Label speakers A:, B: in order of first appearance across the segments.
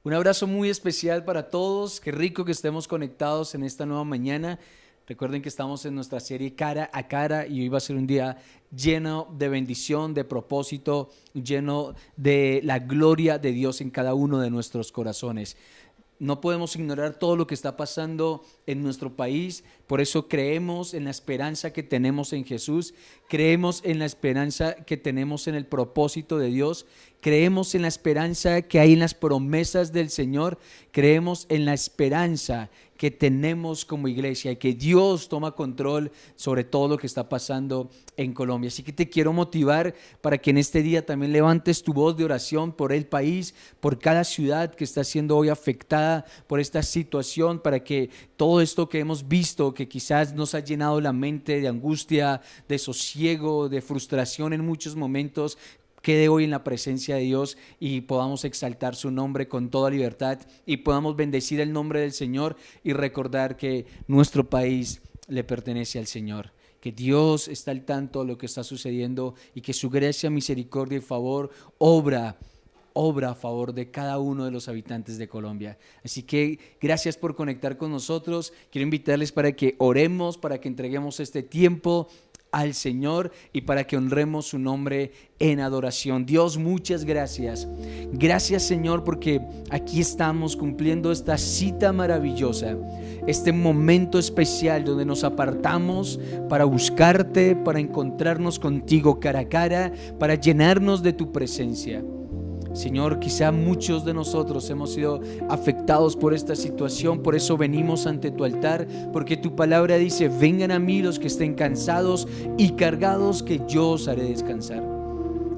A: Un abrazo muy especial para todos. Qué rico que estemos conectados en esta nueva mañana. Recuerden que estamos en nuestra serie Cara a Cara y hoy va a ser un día lleno de bendición, de propósito, lleno de la gloria de Dios en cada uno de nuestros corazones. No podemos ignorar todo lo que está pasando en nuestro país, por eso creemos en la esperanza que tenemos en Jesús, creemos en la esperanza que tenemos en el propósito de Dios, creemos en la esperanza que hay en las promesas del Señor, creemos en la esperanza que tenemos como iglesia y que Dios toma control sobre todo lo que está pasando en Colombia. Así que te quiero motivar para que en este día también levantes tu voz de oración por el país, por cada ciudad que está siendo hoy afectada por esta situación, para que todo esto que hemos visto, que quizás nos ha llenado la mente de angustia, de sosiego, de frustración en muchos momentos, quede hoy en la presencia de Dios y podamos exaltar su nombre con toda libertad y podamos bendecir el nombre del Señor y recordar que nuestro país le pertenece al Señor, que Dios está al tanto de lo que está sucediendo y que su gracia, misericordia y favor obra a favor de cada uno de los habitantes de Colombia. Así que gracias por conectar con nosotros. Quiero invitarles para que oremos, para que entreguemos este tiempo al Señor y para que honremos su nombre en adoración. Dios, muchas gracias. Gracias, Señor, porque aquí estamos cumpliendo esta cita maravillosa, este momento especial donde nos apartamos para buscarte, para encontrarnos contigo cara a cara, para llenarnos de tu presencia. Señor, quizá muchos de nosotros hemos sido afectados por esta situación, por eso venimos ante tu altar, porque tu palabra dice: vengan a mí los que estén cansados y cargados, que yo os haré descansar.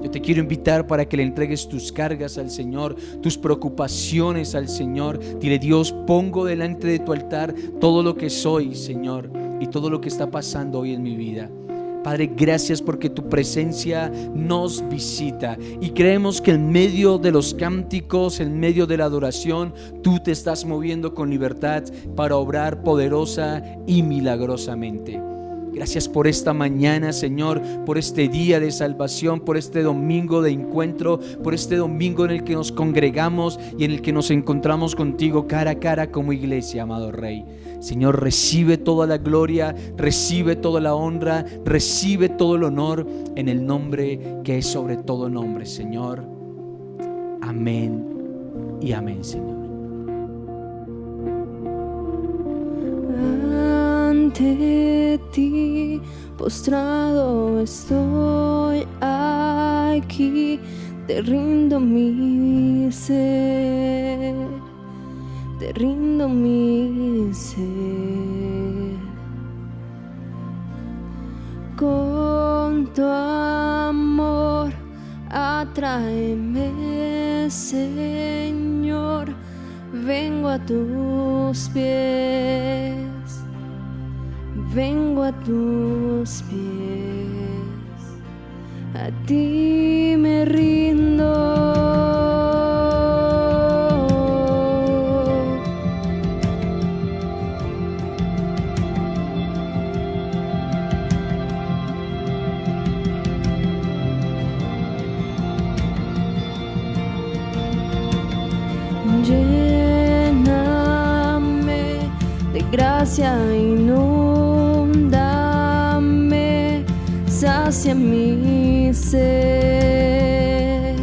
A: Yo te quiero invitar para que le entregues tus cargas al Señor, tus preocupaciones al Señor. Dile: Dios, pongo delante de tu altar todo lo que soy, Señor, y todo lo que está pasando hoy en mi vida. Padre, gracias porque tu presencia nos visita y creemos que en medio de los cánticos, en medio de la adoración, tú te estás moviendo con libertad para obrar poderosa y milagrosamente. Gracias por esta mañana, Señor, por este día de salvación, por este domingo de encuentro, por este domingo en el que nos congregamos y en el que nos encontramos contigo cara a cara como iglesia, amado Rey. Señor, recibe toda la gloria, recibe toda la honra, recibe todo el honor en el nombre que es sobre todo nombre, Señor. Amén y amén, Señor.
B: Ante ti postrado estoy aquí, te rindo mi ser, te rindo mi ser. Con tu amor atráeme, Señor, vengo a tus pies, vengo a tus pies, a ti me rindo. Lléname de gracia, inúndame, sacia mi sed,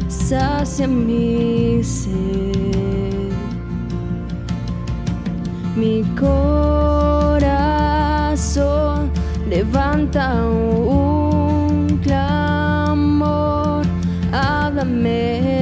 B: sacia mi sed. Mi corazón levanta un clamor, háblame,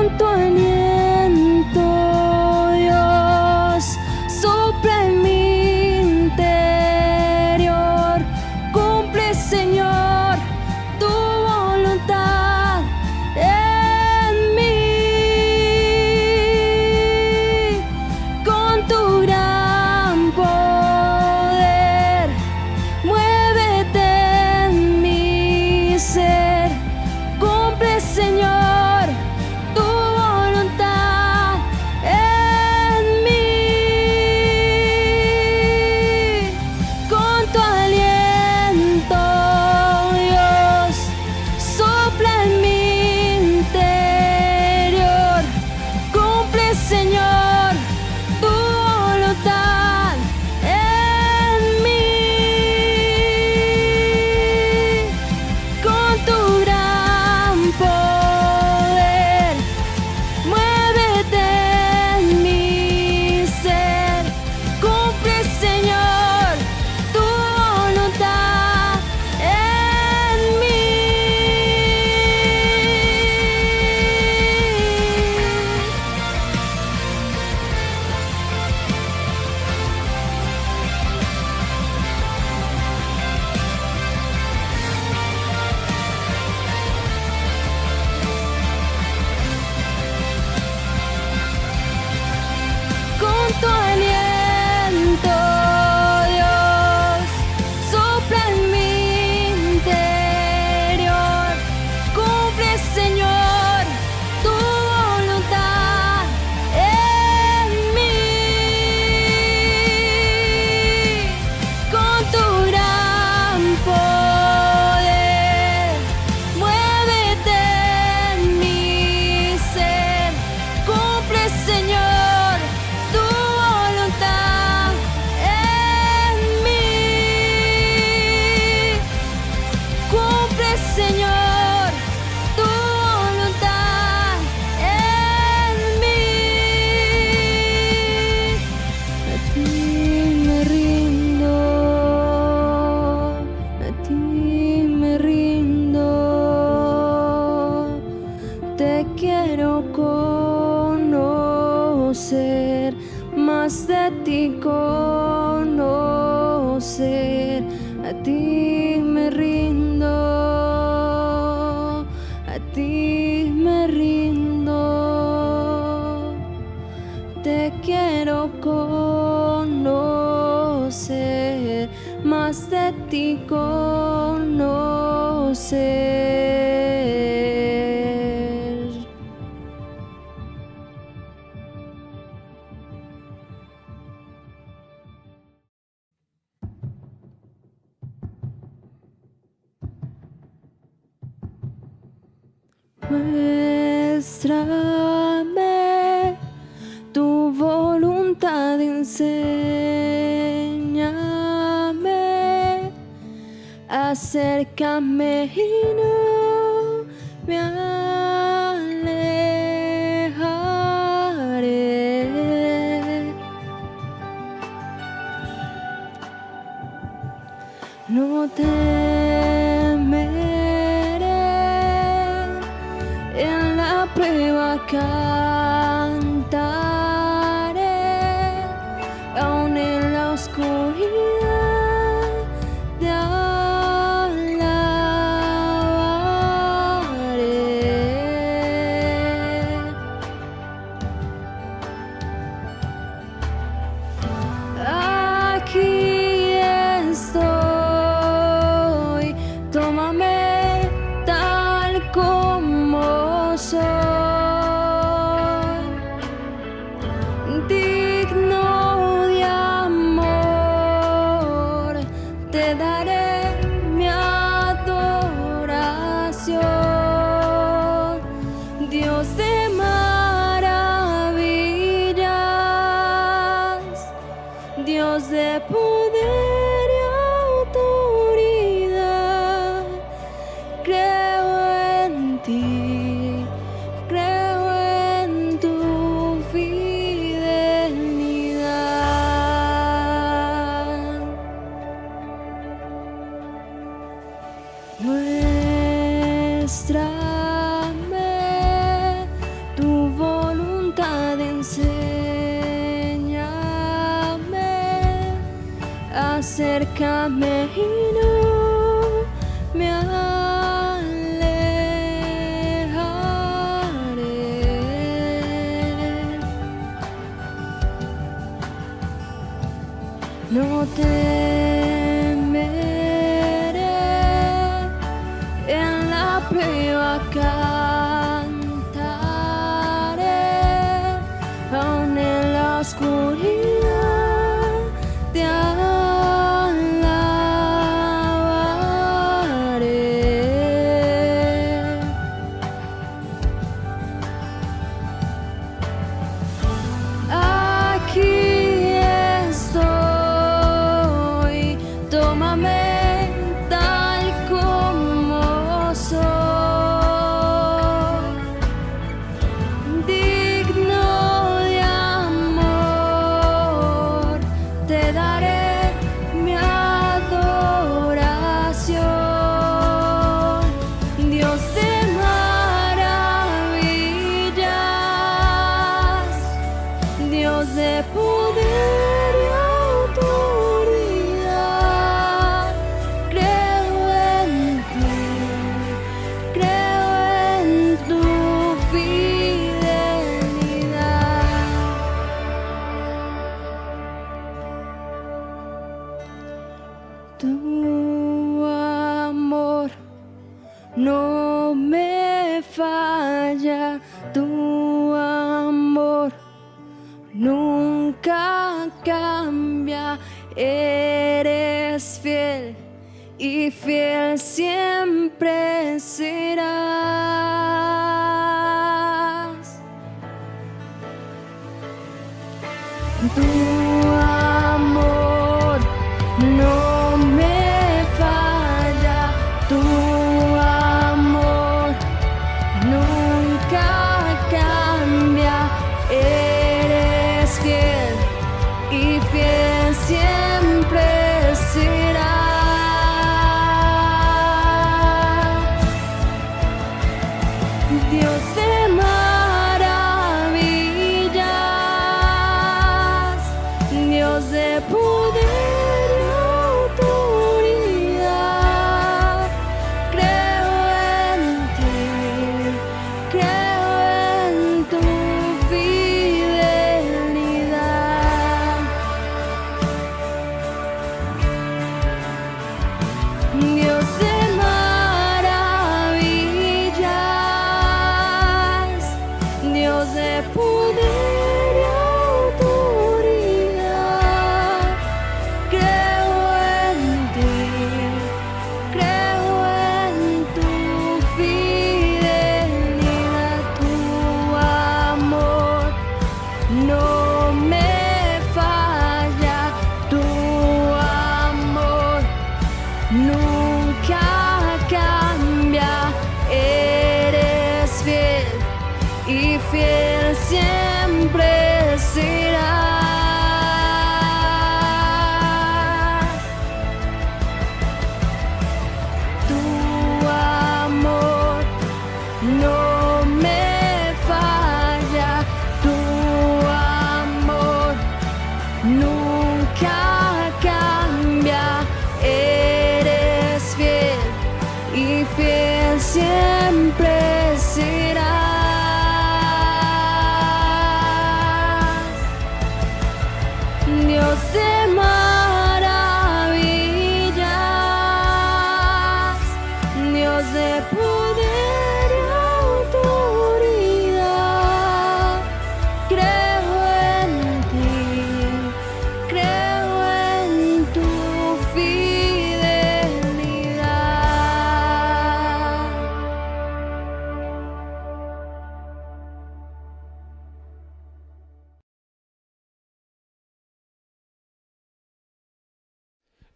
B: con tu aliento, Dios, sopla en mi interior. Cumple, Señor, tu voluntad en mí. Con tu gran poder, muévete en mi ser. Cumple, Señor, tu voluntad en mí. Con tu aliento, Dios, sopla en mi interior. Cumple, Señor, tu voluntad en mí. Con tu gran poder, muévete en mi ser. Cumple, Señor, tu voluntad en mí. Con tu aliento, Dios, sopla en mi interior. Cumple, Señor, tu voluntad en mí. Con tu gran poder, muévete en mi ser. Cumple, Señor, tu voluntad en mí. Cumple, Señor, tu voluntad en mí. A ti me rindo, a ti me rindo. Te quiero conocer, más de ti conocer. A ti me rindo, a ti me rindo. Te quiero conocer, más de ti conocer. Muéstrame tu voluntad, enséñame, acércame y no me alejaré. No temeré, en la prueba cantaré, aún en la oscuridad te alabaré. Aquí estoy, tómame tal como soy, digno de amor, te daré mi adoración. Dios de maravillas, Dios de poder y autoridad, creo en ti, creo en tu fidelidad. Muéstrame tu acércame y no me alejaré. No temeré, en la prueba cantaré, aun en la oscuridad te alabaré. Aquí estoy, tómame tal como soy, digno de amor, te daré mi adoración, Dios de maravillas, Dios de poder y autoridad. Creo en ti, creo en tu fidelidad. Tu amor no me falla, tu amor nunca cambia, eres fiel y fiel siempre serás. Tu amor no me falla, tu amor nunca cambia, eres fiel y fiel siempre serás. Dios de maravillas, Dios de poder y autoridad. Creo en ti, creo en tu fidelidad. Dios de maravillas, Dios de poder y autoridad. Creo en ti, creo en tu fidelidad. Tu amor no me falla, tu amor nunca cambia, eres fiel y fiel siempre serás. Tu amor no me falla, tu amor nunca cambia, eres fiel y fiel siempre serás. Dios de maravillas, Dios de poder y autoridad. Creo en ti, creo en tu fidelidad.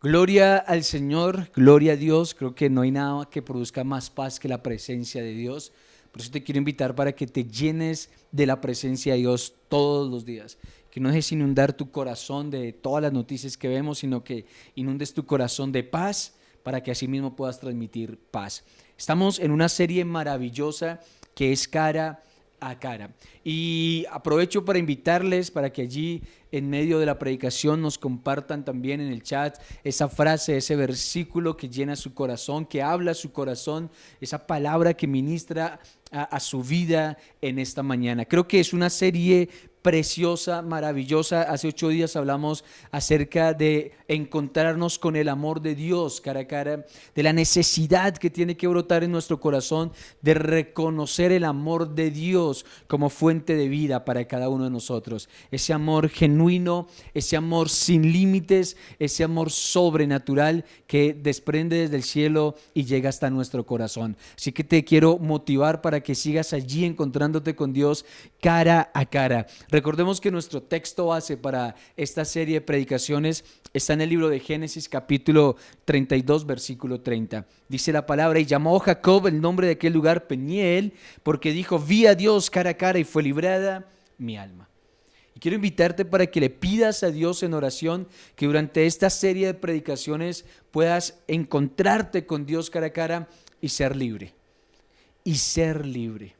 A: Gloria al Señor, gloria a Dios. Creo que no hay nada que produzca más paz que la presencia de Dios. Por eso te quiero invitar para que te llenes de la presencia de Dios todos los días. Que no dejes inundar tu corazón de todas las noticias que vemos, sino que inundes tu corazón de paz para que así mismo puedas transmitir paz. Estamos en una serie maravillosa que es Cara a cara. Y aprovecho para invitarles para que allí en medio de la predicación nos compartan también en el chat esa frase, ese versículo que llena su corazón, que habla su corazón, esa palabra que ministra a su vida en esta mañana. Creo que es una serie preciosa, maravillosa. Hace 8 días hablamos acerca de encontrarnos con el amor de Dios cara a cara, de la necesidad que tiene que brotar en nuestro corazón de reconocer el amor de Dios como fuente de vida para cada uno de nosotros. Ese amor genuino, ese amor sin límites, ese amor sobrenatural que desprende desde el cielo y llega hasta nuestro corazón. Así que te quiero motivar para que sigas allí encontrándote con Dios cara a cara. Recordemos que nuestro texto base para esta serie de predicaciones está en el libro de Génesis capítulo 32 versículo 30. Dice la palabra: y llamó Jacob el nombre de aquel lugar Peniel, porque dijo: vi a Dios cara a cara y fue librada mi alma. Y quiero invitarte para que le pidas a Dios en oración que durante esta serie de predicaciones puedas encontrarte con Dios cara a cara y ser libre. Y ser libre.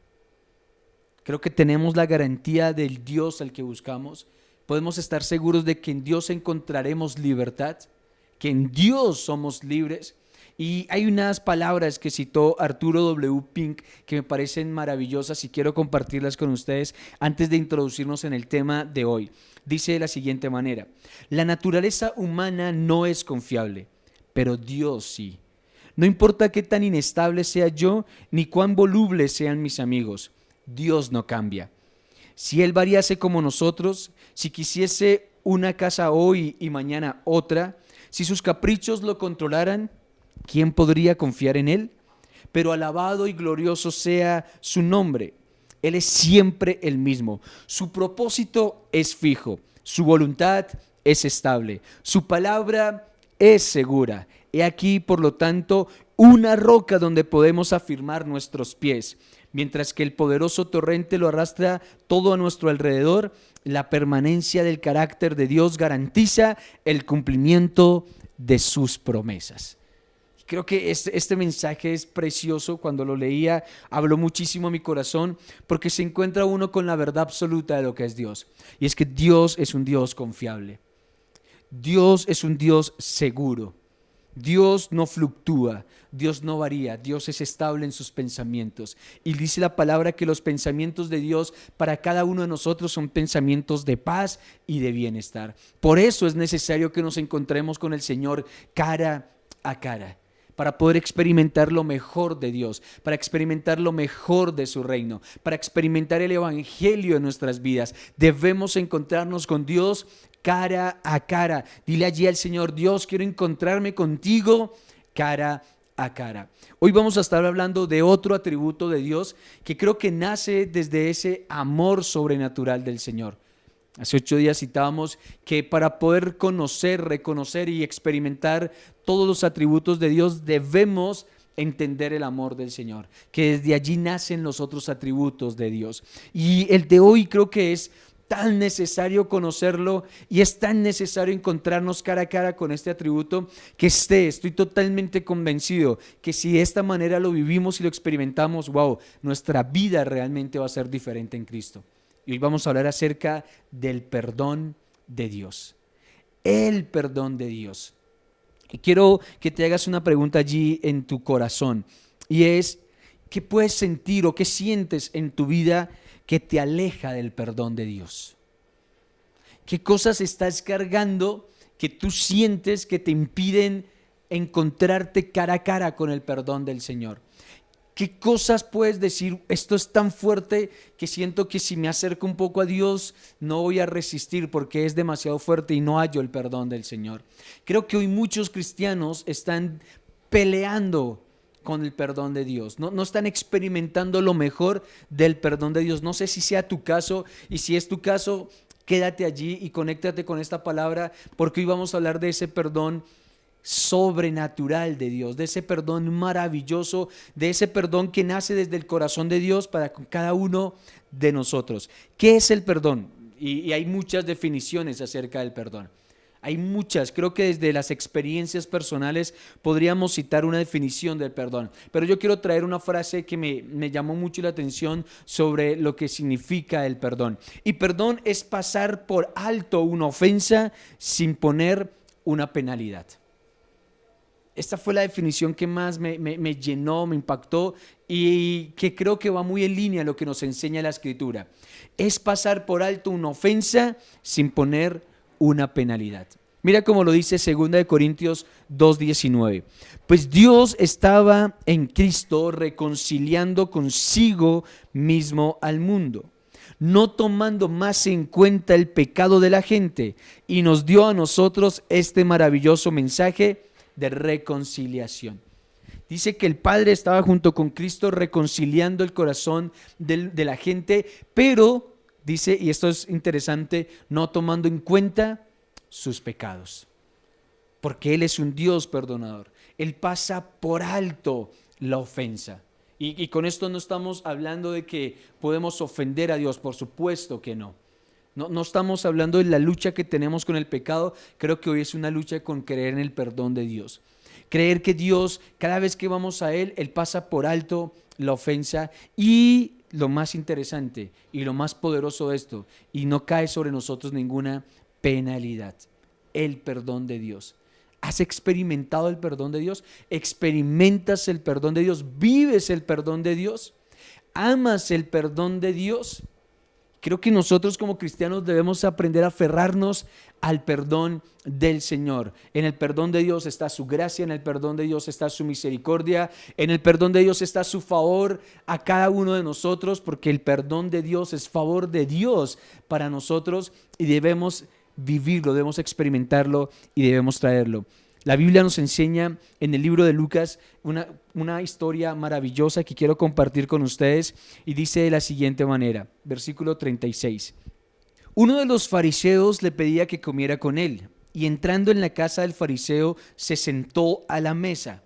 A: Creo que tenemos la garantía del Dios al que buscamos. Podemos estar seguros de que en Dios encontraremos libertad, que en Dios somos libres. Y hay unas palabras que citó Arturo W. Pink que me parecen maravillosas y quiero compartirlas con ustedes antes de introducirnos en el tema de hoy. Dice de la siguiente manera: la naturaleza humana no es confiable, pero Dios sí. No importa qué tan inestable sea yo, ni cuán volubles sean mis amigos, Dios no cambia. Si Él variase como nosotros, si quisiese una casa hoy y mañana otra, si sus caprichos lo controlaran, ¿quién podría confiar en Él? Pero alabado y glorioso sea su nombre. Él es siempre el mismo. Su propósito es fijo, su voluntad es estable, su palabra es segura. He aquí, por lo tanto, una roca donde podemos afirmar nuestros pies. Mientras que el poderoso torrente lo arrastra todo a nuestro alrededor, la permanencia del carácter de Dios garantiza el cumplimiento de sus promesas. Creo que este mensaje es precioso. Cuando lo leía, habló muchísimo a mi corazón, porque se encuentra uno con la verdad absoluta de lo que es Dios. Y es que Dios es un Dios confiable. Dios es un Dios seguro. Dios no fluctúa, Dios no varía, Dios es estable en sus pensamientos. Y dice la palabra que los pensamientos de Dios para cada uno de nosotros son pensamientos de paz y de bienestar. Por eso es necesario que nos encontremos con el Señor cara a cara, para poder experimentar lo mejor de Dios, para experimentar lo mejor de su reino, para experimentar el evangelio en nuestras vidas. Debemos encontrarnos con Dios cara a cara. Dile allí al Señor: Dios, quiero encontrarme contigo cara a cara. Hoy vamos a estar hablando de otro atributo de Dios que creo que nace desde ese amor sobrenatural del Señor. Hace 8 días citábamos que para poder conocer, reconocer y experimentar todos los atributos de Dios debemos entender el amor del Señor, que desde allí nacen los otros atributos de Dios. Y el de hoy creo que es tan necesario conocerlo y es tan necesario encontrarnos cara a cara con este atributo que estoy totalmente convencido que si de esta manera lo vivimos y lo experimentamos, wow, nuestra vida realmente va a ser diferente en Cristo. Y hoy vamos a hablar acerca del perdón de Dios. El perdón de Dios. Y quiero que te hagas una pregunta allí en tu corazón. Y es: ¿qué puedes sentir o qué sientes en tu vida que te aleja del perdón de Dios? ¿Qué cosas estás cargando que tú sientes que te impiden encontrarte cara a cara con el perdón del Señor? ¿Qué cosas puedes decir? Esto es tan fuerte que siento que si me acerco un poco a Dios no voy a resistir porque es demasiado fuerte y no hallo el perdón del Señor. Creo que hoy muchos cristianos están peleando con el perdón de Dios, no están experimentando lo mejor del perdón de Dios. No sé si sea tu caso, y si es tu caso, quédate allí y conéctate con esta palabra, porque hoy vamos a hablar de ese perdón sobrenatural de Dios, de ese perdón maravilloso, de ese perdón que nace desde el corazón de Dios para con cada uno de nosotros. ¿Qué es el perdón? Y hay muchas definiciones acerca del perdón. Hay muchas, creo que desde las experiencias personales podríamos citar una definición del perdón, pero yo quiero traer una frase que me llamó mucho la atención sobre lo que significa el perdón. Y perdón es pasar por alto una ofensa sin poner una penalidad. Esta fue la definición que más me llenó, me impactó y que creo que va muy en línea a lo que nos enseña la Escritura. Es pasar por alto una ofensa sin poner una penalidad. Mira cómo lo dice 2 Corintios 2:19. Pues Dios estaba en Cristo reconciliando consigo mismo al mundo, no tomando más en cuenta el pecado de la gente, y nos dio a nosotros este maravilloso mensaje de reconciliación. Dice que el Padre estaba junto con Cristo reconciliando el corazón de la gente, pero dice, y esto es interesante, no tomando en cuenta sus pecados, porque Él es un Dios perdonador. Él pasa por alto la ofensa. Y con esto no estamos hablando de que podemos ofender a Dios, por supuesto que no. No estamos hablando de la lucha que tenemos con el pecado. Creo que hoy es una lucha con creer en el perdón de Dios. Creer que Dios, cada vez que vamos a Él pasa por alto la ofensa. Y lo más interesante y lo más poderoso de esto, y no cae sobre nosotros ninguna penalidad, el perdón de Dios. ¿Has experimentado el perdón de Dios? ¿Experimentas el perdón de Dios? ¿Vives el perdón de Dios? ¿Amas el perdón de Dios? Creo que nosotros como cristianos debemos aprender a aferrarnos al perdón del Señor. En el perdón de Dios está su gracia, en el perdón de Dios está su misericordia, en el perdón de Dios está su favor a cada uno de nosotros, porque el perdón de Dios es favor de Dios para nosotros y debemos vivirlo, debemos experimentarlo y debemos traerlo. La Biblia nos enseña en el libro de Lucas una historia maravillosa que quiero compartir con ustedes y dice de la siguiente manera, versículo 36. Uno de los fariseos le pedía que comiera con él y entrando en la casa del fariseo se sentó a la mesa.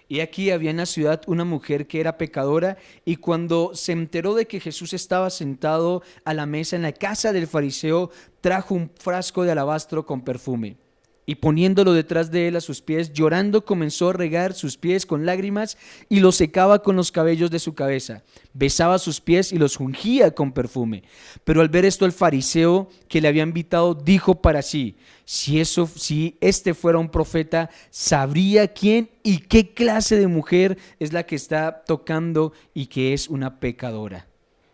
A: Y aquí había en la ciudad una mujer que era pecadora y cuando se enteró de que Jesús estaba sentado a la mesa en la casa del fariseo, trajo un frasco de alabastro con perfume. Y poniéndolo detrás de él a sus pies, llorando comenzó a regar sus pies con lágrimas y los secaba con los cabellos de su cabeza. Besaba sus pies y los ungía con perfume. Pero al ver esto el fariseo que le había invitado dijo para sí, si este fuera un profeta, sabría quién y qué clase de mujer es la que está tocando y que es una pecadora.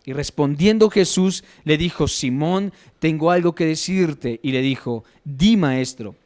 A: Y respondiendo Jesús le dijo, Simón, tengo algo que decirte. Y le dijo, di, maestro.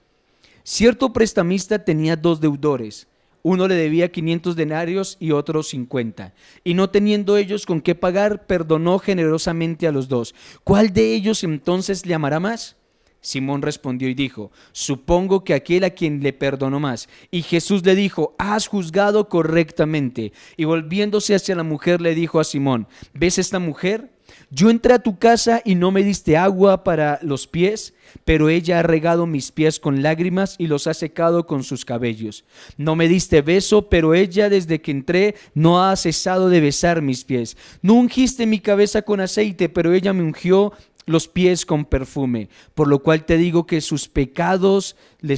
A: Cierto prestamista tenía 2 deudores, uno le debía 500 denarios y otro 50, y no teniendo ellos con qué pagar, perdonó generosamente a los 2. ¿Cuál de ellos entonces le amará más? Simón respondió y dijo, supongo que aquel a quien le perdonó más. Y Jesús le dijo, has juzgado correctamente. Y volviéndose hacia la mujer le dijo a Simón, ¿ves esta mujer? Yo entré a tu casa y no me diste agua para los pies, pero ella ha regado mis pies con lágrimas y los ha secado con sus cabellos. No me diste beso, pero ella desde que entré no ha cesado de besar mis pies. No ungiste mi cabeza con aceite, pero ella me ungió los pies con perfume. Por lo cual te digo que sus pecados, que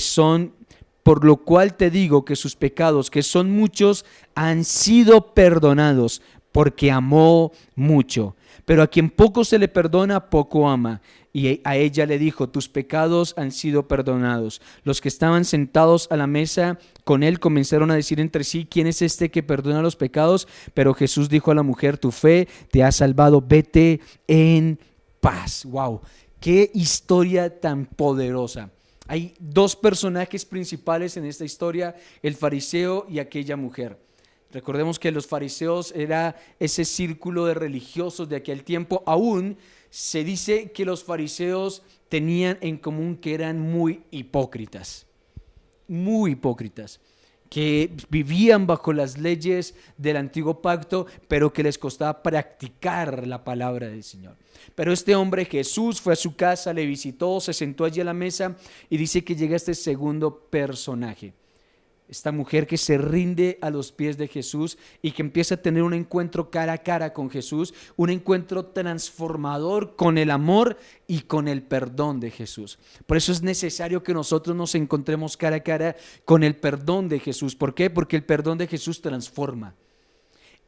A: son muchos, han sido perdonados, porque amó mucho. Pero a quien poco se le perdona, poco ama. Y a ella le dijo, tus pecados han sido perdonados. Los que estaban sentados a la mesa con él comenzaron a decir entre sí, ¿quién es este que perdona los pecados? Pero Jesús dijo a la mujer, tu fe te ha salvado, vete en paz. Wow, qué historia tan poderosa. Hay 2 personajes principales en esta historia, el fariseo y aquella mujer. Recordemos que los fariseos era ese círculo de religiosos de aquel tiempo. Aún se dice que los fariseos tenían en común que eran muy hipócritas, que vivían bajo las leyes del antiguo pacto, pero que les costaba practicar la palabra del Señor. Pero este hombre Jesús fue a su casa, le visitó, se sentó allí a la mesa y dice que llega este segundo personaje. Esta mujer que se rinde a los pies de Jesús y que empieza a tener un encuentro cara a cara con Jesús, un encuentro transformador con el amor y con el perdón de Jesús. Por eso es necesario que nosotros nos encontremos cara a cara con el perdón de Jesús. ¿Por qué? Porque el perdón de Jesús transforma.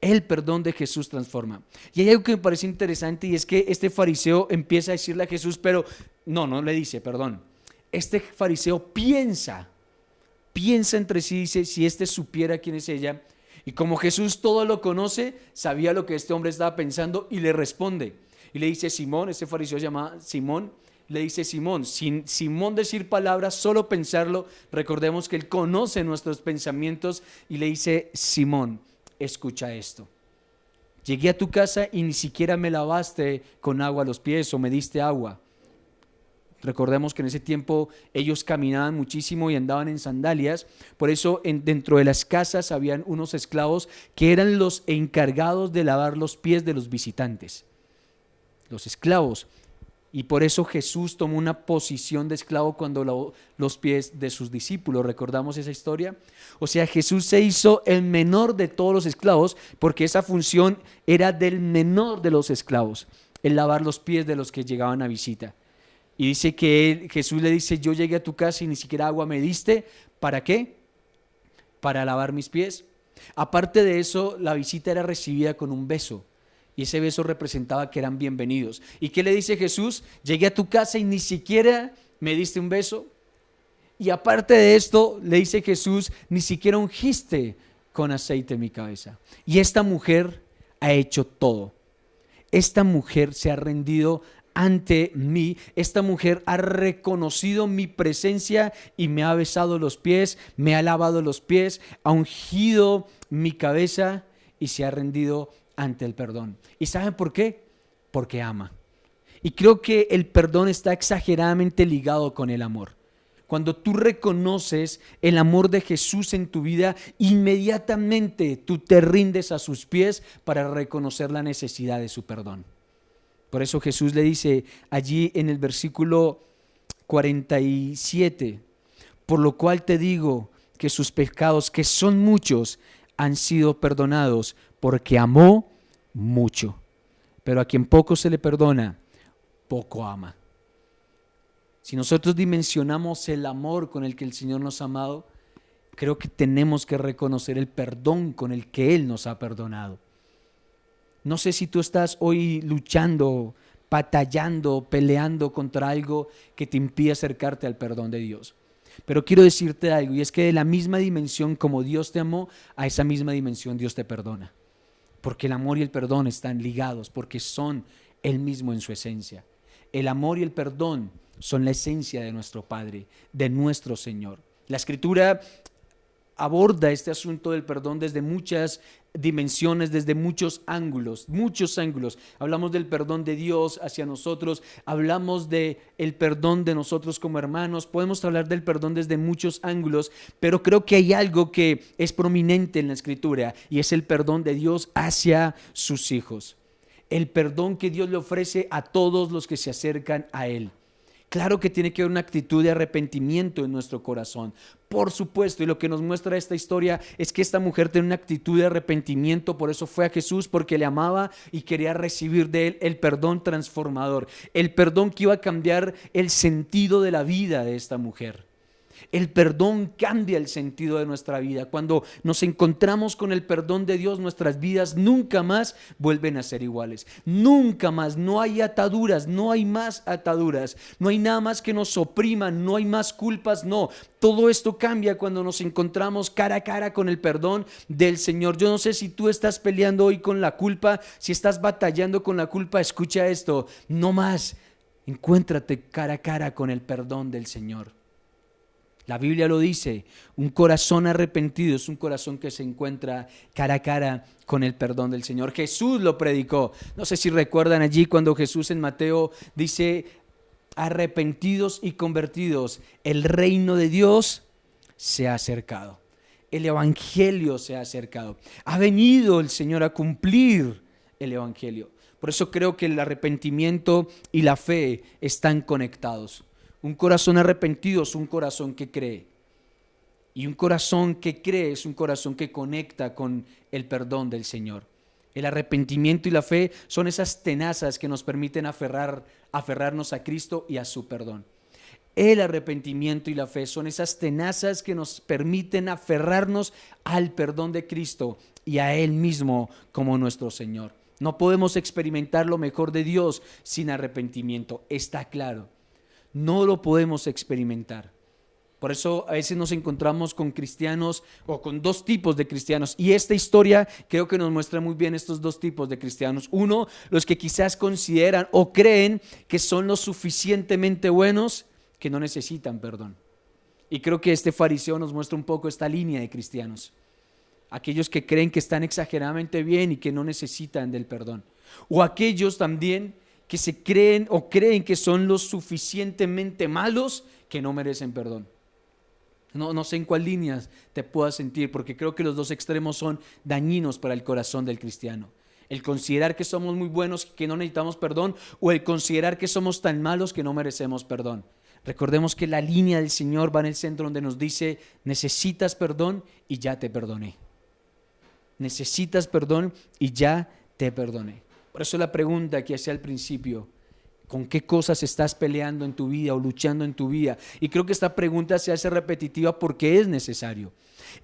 A: El perdón de Jesús transforma. Y hay algo que me parece interesante, y es que este fariseo empieza a decirle a Jesús, pero no le dice, perdón. Este fariseo piensa entre sí, dice, si este supiera quién es ella. Y como Jesús todo lo conoce, sabía lo que este hombre estaba pensando y le responde. Y le dice, Simón, este fariseo se llama Simón, le dice Simón, sin Simón decir palabras, solo pensarlo, recordemos que él conoce nuestros pensamientos, y le dice, Simón, escucha esto. Llegué a tu casa y ni siquiera me lavaste con agua los pies o me diste agua. Recordemos que en ese tiempo ellos caminaban muchísimo y andaban en sandalias. Por eso dentro de las casas habían unos esclavos que eran los encargados de lavar los pies de los visitantes. Los esclavos. Y por eso Jesús tomó una posición de esclavo cuando lavó los pies de sus discípulos. ¿Recordamos esa historia? O sea, Jesús se hizo el menor de todos los esclavos porque esa función era del menor de los esclavos, el lavar los pies de los que llegaban a visita. Y dice que Jesús le dice, yo llegué a tu casa y ni siquiera agua me diste. ¿Para qué? Para lavar mis pies. Aparte de eso, la visita era recibida con un beso. Y ese beso representaba que eran bienvenidos. ¿Y qué le dice Jesús? Llegué a tu casa y ni siquiera me diste un beso. Y aparte de esto, le dice Jesús, ni siquiera ungiste con aceite mi cabeza. Y esta mujer ha hecho todo. Esta mujer se ha rendido ante mí. Esta mujer ha reconocido mi presencia y me ha besado los pies, me ha lavado los pies, ha ungido mi cabeza y se ha rendido ante el perdón. ¿Y saben por qué? Porque ama. Y creo que el perdón está exageradamente ligado con el amor. Cuando tú reconoces el amor de Jesús en tu vida, inmediatamente tú te rindes a sus pies para reconocer la necesidad de su perdón. Por eso Jesús le dice allí en el versículo 47, por lo cual te digo que sus pecados, que son muchos, han sido perdonados, porque amó mucho. Pero a quien poco se le perdona, poco ama. Si nosotros dimensionamos el amor con el que el Señor nos ha amado, creo que tenemos que reconocer el perdón con el que Él nos ha perdonado. No sé si tú estás hoy luchando, batallando, peleando contra algo que te impide acercarte al perdón de Dios. Pero quiero decirte algo, y es que de la misma dimensión como Dios te amó, a esa misma dimensión Dios te perdona. Porque el amor y el perdón están ligados, porque son el mismo en su esencia. El amor y el perdón son la esencia de nuestro Padre, de nuestro Señor. La Escritura aborda este asunto del perdón desde muchas dimensiones, desde muchos ángulos. Hablamos del perdón de Dios hacia nosotros, hablamos del perdón de nosotros como hermanos, podemos hablar del perdón desde muchos ángulos, pero creo que hay algo que es prominente en la Escritura y es el perdón de Dios hacia sus hijos. El perdón que Dios le ofrece a todos los que se acercan a Él. Claro que tiene que haber una actitud de arrepentimiento en nuestro corazón, por supuesto, y lo que nos muestra esta historia es que esta mujer tiene una actitud de arrepentimiento, por eso fue a Jesús, porque le amaba y quería recibir de Él el perdón transformador, el perdón que iba a cambiar el sentido de la vida de esta mujer. El perdón cambia el sentido de nuestra vida. Cuando nos encontramos con el perdón de Dios, nuestras vidas nunca más vuelven a ser iguales. Nunca más, no hay ataduras, no hay más ataduras, no hay nada más que nos opriman, no hay más culpas, no. Todo esto cambia cuando nos encontramos cara a cara con el perdón del Señor. Yo no sé si tú estás peleando hoy con la culpa, si estás batallando con la culpa, escucha esto, no más. Encuéntrate cara a cara con el perdón del Señor. La Biblia lo dice, un corazón arrepentido es un corazón que se encuentra cara a cara con el perdón del Señor. Jesús lo predicó. No sé si recuerdan allí cuando Jesús en Mateo dice, arrepentidos y convertidos, el reino de Dios se ha acercado. El evangelio se ha acercado. Ha venido el Señor a cumplir el evangelio. Por eso creo que el arrepentimiento y la fe están conectados. Un corazón arrepentido es un corazón que cree. Y un corazón que cree es un corazón que conecta con el perdón del Señor. El arrepentimiento y la fe son esas tenazas que nos permiten aferrarnos a Cristo y a su perdón. El arrepentimiento y la fe son esas tenazas que nos permiten aferrarnos al perdón de Cristo y a Él mismo como nuestro Señor. No podemos experimentar lo mejor de Dios sin arrepentimiento, está claro. No lo podemos experimentar. Por eso a veces nos encontramos con cristianos o con dos tipos de cristianos, y esta historia creo que nos muestra muy bien estos dos tipos de cristianos. Uno, los que quizás consideran o creen que son lo suficientemente buenos que no necesitan perdón. Y creo que este fariseo nos muestra un poco esta línea de cristianos. Aquellos que creen que están exageradamente bien y que no necesitan del perdón. O aquellos también que se creen o creen que son lo suficientemente malos que no merecen perdón. No sé en cuál líneas te puedas sentir, porque creo que los dos extremos son dañinos para el corazón del cristiano. El considerar que somos muy buenos, que no necesitamos perdón, o el considerar que somos tan malos que no merecemos perdón. Recordemos que la línea del Señor va en el centro, donde nos dice: necesitas perdón y ya te perdoné. Necesitas perdón y ya te perdoné. Por eso la pregunta que hacía al principio: ¿con qué cosas estás peleando en tu vida o luchando en tu vida? Y creo que esta pregunta se hace repetitiva porque es necesario.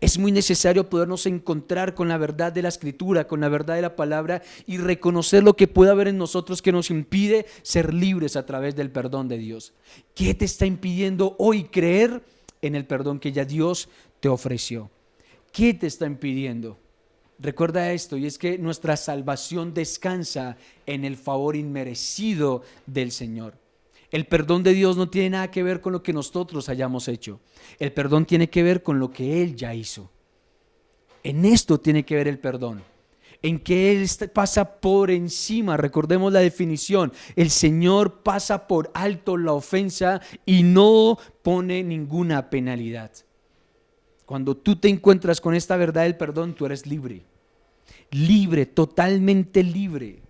A: Es muy necesario podernos encontrar con la verdad de la Escritura, con la verdad de la palabra, y reconocer lo que puede haber en nosotros que nos impide ser libres a través del perdón de Dios. ¿Qué te está impidiendo hoy creer en el perdón que ya Dios te ofreció? ¿Qué te está impidiendo? Recuerda esto, y es que nuestra salvación descansa en el favor inmerecido del Señor. El perdón de Dios no tiene nada que ver con lo que nosotros hayamos hecho. El perdón tiene que ver con lo que Él ya hizo. En esto tiene que ver el perdón, en que Él pasa por encima. Recordemos la definición: el Señor pasa por alto la ofensa y no pone ninguna penalidad. Cuando tú te encuentras con esta verdad del perdón, tú eres libre. Libre, totalmente libre.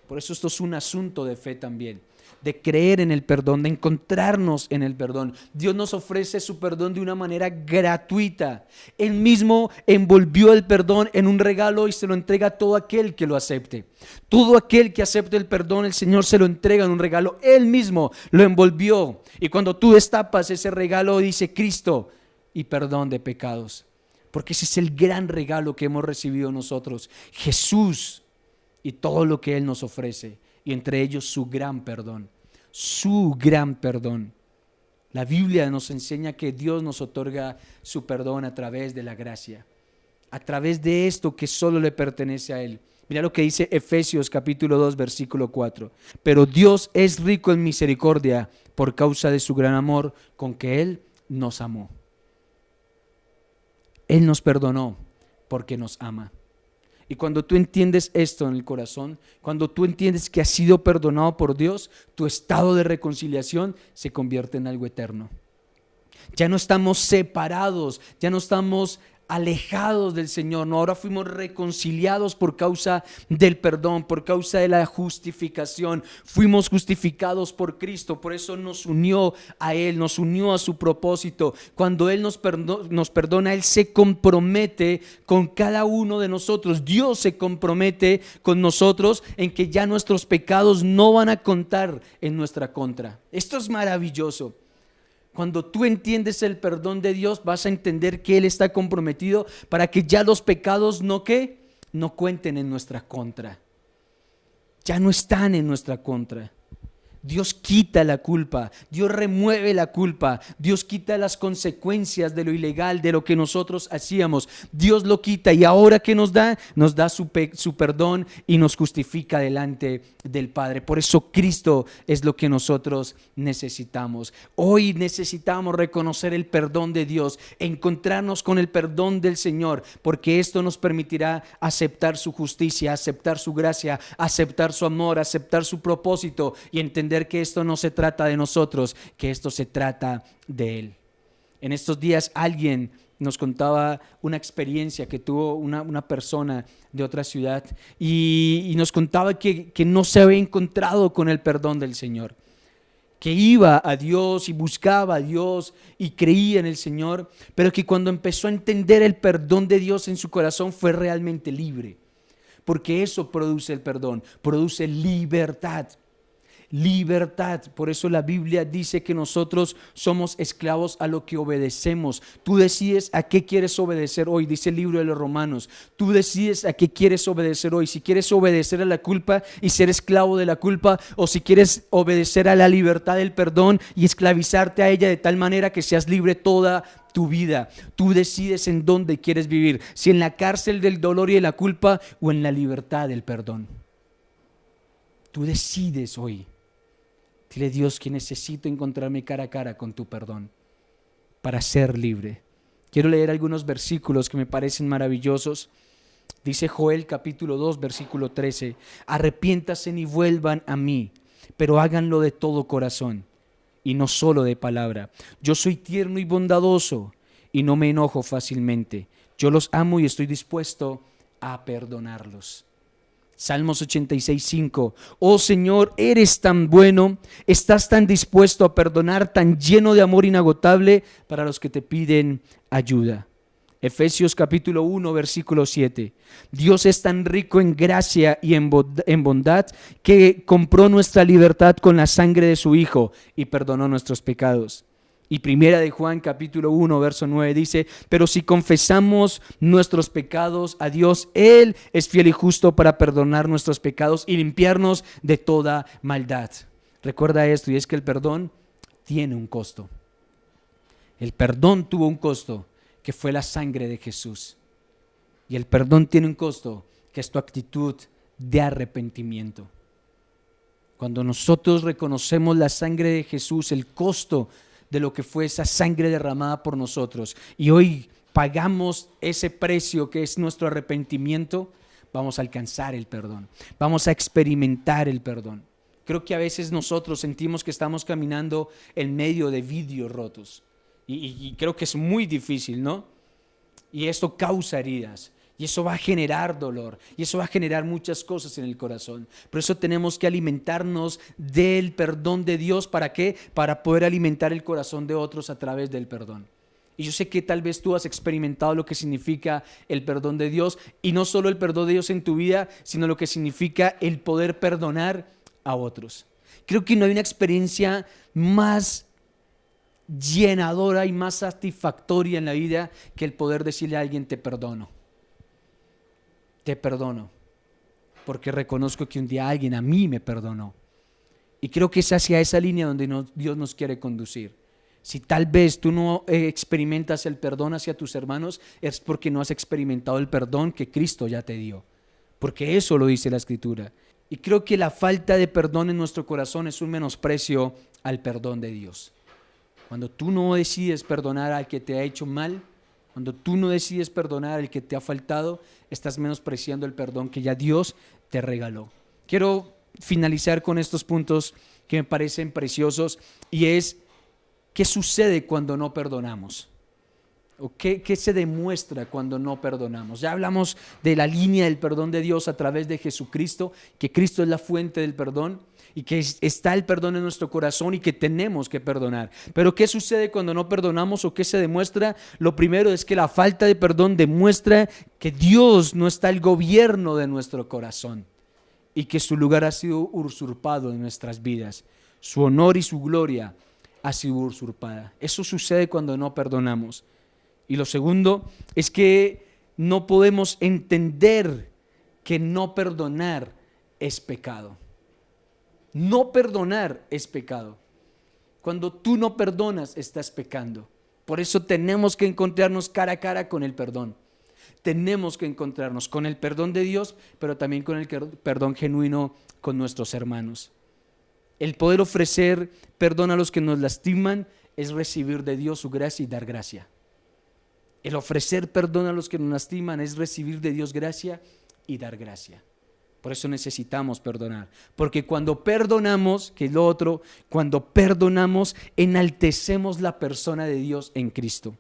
A: Por eso esto es un asunto de fe también, de creer en el perdón, de encontrarnos en el perdón. Dios nos ofrece su perdón de una manera gratuita. Él mismo envolvió el perdón en un regalo y se lo entrega a todo aquel que lo acepte. Todo aquel que acepte el perdón, el Señor se lo entrega en un regalo. Él mismo lo envolvió. Y cuando tú destapas ese regalo, dice Cristo y perdón de pecados. Porque ese es el gran regalo que hemos recibido nosotros, Jesús y todo lo que Él nos ofrece, y entre ellos su gran perdón, su gran perdón. La Biblia nos enseña que Dios nos otorga su perdón a través de la gracia, a través de esto que solo le pertenece a Él. Mira lo que dice Efesios capítulo 2 versículo 4. Pero Dios es rico en misericordia por causa de su gran amor con que Él nos amó. Él nos perdonó porque nos ama. Y cuando tú entiendes esto en el corazón, cuando tú entiendes que has sido perdonado por Dios, tu estado de reconciliación se convierte en algo eterno. Ya no estamos separados, ya no estamos alejados del Señor, no, ahora fuimos reconciliados por causa del perdón, por causa de la justificación. Fuimos justificados por Cristo, por eso nos unió a Él, nos unió a su propósito. Cuando Él nos perdona, Él se compromete con cada uno de nosotros. Dios se compromete con nosotros en que ya nuestros pecados no van a contar en nuestra contra. Esto es maravilloso. Cuando tú entiendes el perdón de Dios, vas a entender que Él está comprometido para que ya los pecados no cuenten en nuestra contra. Ya no están en nuestra contra. Dios quita la culpa, Dios remueve la culpa, Dios quita las consecuencias de lo ilegal, de lo que nosotros hacíamos. Dios lo quita, y ahora ¿qué nos da? Nos da su perdón y nos justifica delante del Padre. Por eso Cristo es lo que nosotros necesitamos. Hoy necesitamos reconocer el perdón de Dios, encontrarnos con el perdón del Señor, porque esto nos permitirá aceptar su justicia, aceptar su gracia, aceptar su amor, aceptar su propósito, y entender que esto no se trata de nosotros, que esto se trata de Él. En estos días alguien nos contaba una experiencia que tuvo una persona de otra ciudad, y nos contaba que no se había encontrado con el perdón del Señor, que iba a Dios y buscaba a Dios y creía en el Señor, pero que cuando empezó a entender el perdón de Dios en su corazón fue realmente libre. Porque eso produce el perdón, produce libertad. Libertad. Por eso la Biblia dice que nosotros somos esclavos a lo que obedecemos. Tú decides a qué quieres obedecer hoy, dice el libro de los Romanos. Tú decides a qué quieres obedecer hoy. Si quieres obedecer a la culpa y ser esclavo de la culpa, o si quieres obedecer a la libertad del perdón y esclavizarte a ella de tal manera que seas libre toda tu vida. Tú decides en dónde quieres vivir, si en la cárcel del dolor y de la culpa o en la libertad del perdón. Tú decides hoy. Dile: Dios, que necesito encontrarme cara a cara con tu perdón para ser libre. Quiero leer algunos versículos que me parecen maravillosos. Dice Joel capítulo 2 versículo 13: arrepiéntanse y vuelvan a mí, pero háganlo de todo corazón y no solo de palabra. Yo soy tierno y bondadoso y no me enojo fácilmente. Yo los amo y estoy dispuesto a perdonarlos. Salmos 86:5: oh Señor, eres tan bueno, estás tan dispuesto a perdonar, tan lleno de amor inagotable para los que te piden ayuda. Efesios capítulo 1 versículo 7: Dios es tan rico en gracia y en bondad que compró nuestra libertad con la sangre de su Hijo y perdonó nuestros pecados. Y primera de Juan capítulo 1 verso 9 dice: pero si confesamos nuestros pecados a Dios, Él es fiel y justo para perdonar nuestros pecados y limpiarnos de toda maldad. Recuerda esto, y es que el perdón tiene un costo. El perdón tuvo un costo, que fue la sangre de Jesús. Y el perdón tiene un costo, que es tu actitud de arrepentimiento. Cuando nosotros reconocemos la sangre de Jesús, el costo de lo que fue esa sangre derramada por nosotros, y hoy pagamos ese precio que es nuestro arrepentimiento, vamos a alcanzar el perdón, vamos a experimentar el perdón. Creo que a veces nosotros sentimos que estamos caminando en medio de vidrios rotos, y creo que es muy difícil, ¿no? Y esto causa heridas, y eso va a generar dolor, y eso va a generar muchas cosas en el corazón. Por eso tenemos que alimentarnos del perdón de Dios. ¿Para qué? Para poder alimentar el corazón de otros a través del perdón. Y yo sé que tal vez tú has experimentado lo que significa el perdón de Dios, y no solo el perdón de Dios en tu vida, sino lo que significa el poder perdonar a otros. Creo que no hay una experiencia más llenadora y más satisfactoria en la vida que el poder decirle a alguien: te perdono. Te perdono, porque reconozco que un día alguien a mí me perdonó. Y creo que es hacia esa línea donde Dios nos quiere conducir. Si tal vez tú no experimentas el perdón hacia tus hermanos, es porque no has experimentado el perdón que Cristo ya te dio. Porque eso lo dice la Escritura. Y creo que la falta de perdón en nuestro corazón es un menosprecio al perdón de Dios. Cuando tú no decides perdonar al que te ha hecho mal, cuando tú no decides perdonar al que te ha faltado, estás menospreciando el perdón que ya Dios te regaló. Quiero finalizar con estos puntos que me parecen preciosos, y es: ¿qué sucede cuando no perdonamos? ¿O qué se demuestra cuando no perdonamos? Ya hablamos de la línea del perdón de Dios a través de Jesucristo, que Cristo es la fuente del perdón y que está el perdón en nuestro corazón y que tenemos que perdonar. Pero ¿qué sucede cuando no perdonamos o qué se demuestra? Lo primero es que la falta de perdón demuestra que Dios no está al gobierno de nuestro corazón y que su lugar ha sido usurpado en nuestras vidas. Su honor y su gloria ha sido usurpada. Eso sucede cuando no perdonamos. Y lo segundo es que no podemos entender que no perdonar es pecado. No perdonar es pecado. Cuando tú no perdonas, estás pecando. Por eso tenemos que encontrarnos cara a cara con el perdón. Tenemos que encontrarnos con el perdón de Dios, pero también con el perdón genuino con nuestros hermanos. El poder ofrecer perdón a los que nos lastiman es recibir de Dios su gracia y dar gracia. El ofrecer perdón a los que nos lastiman es recibir de Dios gracia y dar gracia. Por eso necesitamos perdonar, porque cuando perdonamos, que es lo otro, cuando perdonamos, enaltecemos la persona de Dios en Cristo.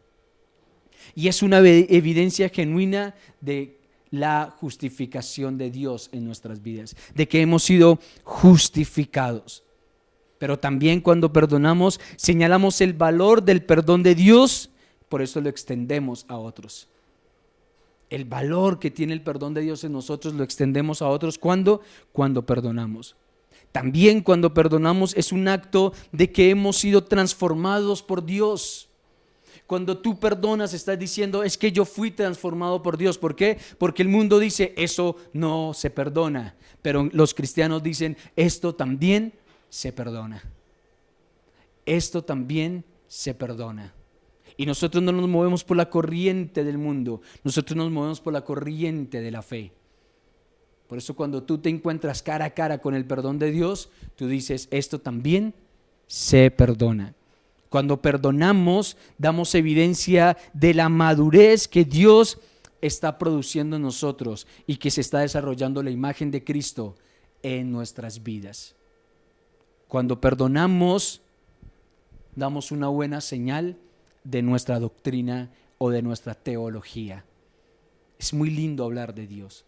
A: Y es una evidencia genuina de la justificación de Dios en nuestras vidas, de que hemos sido justificados. Pero también cuando perdonamos, señalamos el valor del perdón de Dios, por eso lo extendemos a otros. El valor que tiene el perdón de Dios en nosotros lo extendemos a otros. ¿Cuándo? Cuando perdonamos. También cuando perdonamos es un acto de que hemos sido transformados por Dios. Cuando tú perdonas estás diciendo, es que yo fui transformado por Dios. ¿Por qué? Porque el mundo dice, eso no se perdona. Pero los cristianos dicen, esto también se perdona. Esto también se perdona. Y nosotros no nos movemos por la corriente del mundo, nosotros nos movemos por la corriente de la fe. Por eso cuando tú te encuentras cara a cara con el perdón de Dios, tú dices, esto también se perdona. Cuando perdonamos, damos evidencia de la madurez que Dios está produciendo en nosotros y que se está desarrollando la imagen de Cristo en nuestras vidas. Cuando perdonamos, damos una buena señal de nuestra doctrina o de nuestra teología. Es muy lindo hablar de Dios.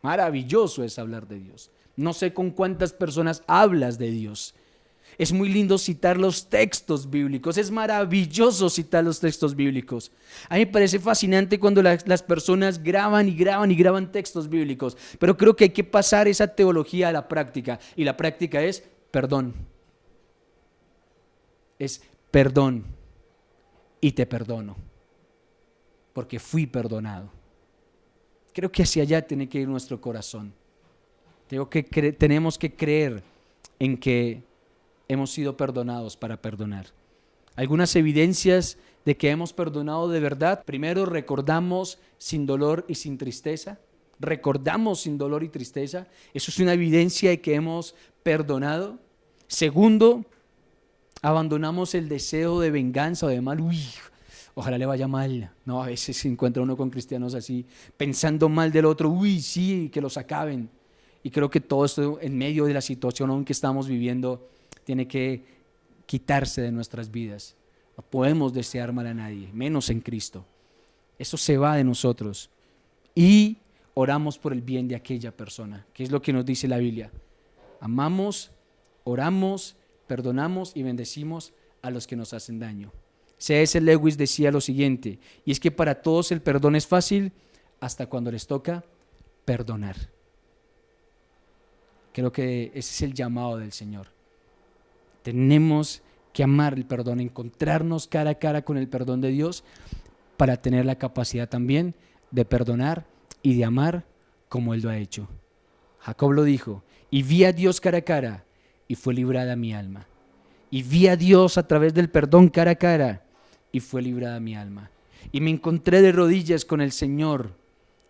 A: Maravilloso es hablar de Dios. No sé con cuántas personas hablas de Dios. Es muy lindo citar los textos bíblicos. Es maravilloso citar los textos bíblicos. A mí me parece fascinante cuando las personas graban y graban y graban textos bíblicos. Pero creo que hay que pasar esa teología a la práctica. Y la práctica es perdón. Es perdón. Y te perdono, porque fui perdonado. Creo que hacia allá tiene que ir nuestro corazón. Tenemos que creer en que hemos sido perdonados para perdonar. Algunas evidencias de que hemos perdonado de verdad. Primero, recordamos sin dolor y sin tristeza. Recordamos sin dolor y tristeza. Eso es una evidencia de que hemos perdonado. Segundo, abandonamos el deseo de venganza o de mal. Uy, ojalá le vaya mal. No, a veces se encuentra uno con cristianos así, pensando mal del otro. Uy, sí, que los acaben. Y creo que todo esto en medio de la situación aún que estamos viviendo tiene que quitarse de nuestras vidas. No podemos desear mal a nadie, menos en Cristo. Eso se va de nosotros. Y oramos por el bien de aquella persona, que es lo que nos dice la Biblia. Amamos, oramos, perdonamos y bendecimos a los que nos hacen daño. C.S. Lewis decía lo siguiente, y es que para todos el perdón es fácil hasta cuando les toca perdonar. Creo que ese es el llamado del Señor. Tenemos que amar el perdón, encontrarnos cara a cara con el perdón de Dios para tener la capacidad también de perdonar y de amar como Él lo ha hecho. Jacob lo dijo, y vi a Dios cara a cara, y fue librada mi alma. Y vi a Dios a través del perdón cara a cara, y fue librada mi alma. Y me encontré de rodillas con el Señor,